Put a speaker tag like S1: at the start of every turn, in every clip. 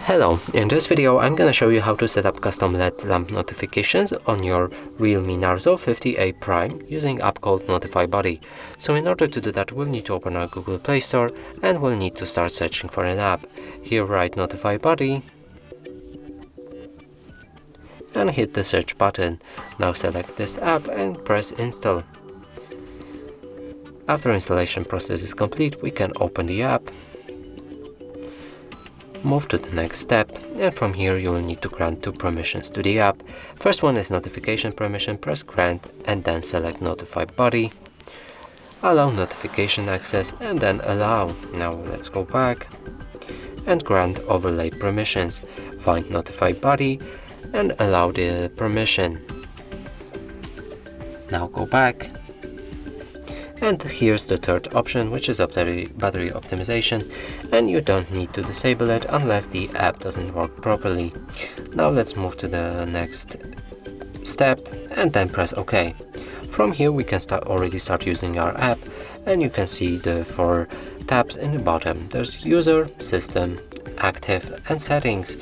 S1: Hello, in this video I'm gonna show you how to set up custom LED lamp notifications on your Realme Narzo 50A Prime using app called NotifyBuddy. So in order to do that, we'll need to open our Google Play Store and we'll need to start searching for an app. Here write NotifyBuddy and hit the search button. Now select this app and press install. After installation process is complete, we can open the app, move to the next step, and from here you will need to grant two permissions to the app. First one is notification permission, press grant and then select NotifyBuddy, allow notification access and then allow. Now let's go back and grant overlay permissions. Find NotifyBuddy and allow the permission. Now go back. And here's the third option, which is battery optimization, and you don't need to disable it unless the app doesn't work properly. Now let's move to the next step and then press OK. From here we can already start using our app, and you can see the four tabs in the bottom. There's user, system, active and settings.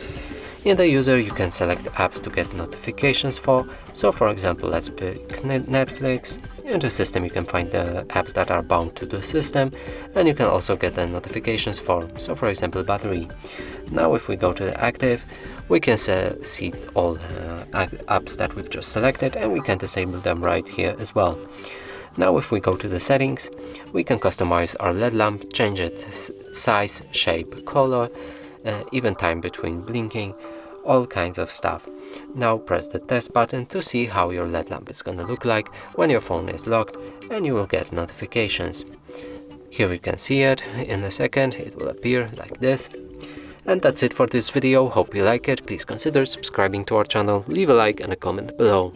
S1: In the user you can select apps to get notifications for. So for example, let's pick Netflix. In the system you can find the apps that are bound to the system, and you can also get the notifications for, so for example, battery. Now if we go to the active, we can see all apps that we've just selected, and we can disable them right here as well. Now if we go to the settings, we can customize our LED lamp, change its size, shape, color, even time between blinking, all kinds of stuff. Now press the test button to see how your LED lamp is gonna look like when your phone is locked, and you will get notifications. Here we can see it. In a second it will appear like this. And that's it for this video. Hope you like it. Please consider subscribing to our channel, leave a like and a comment below.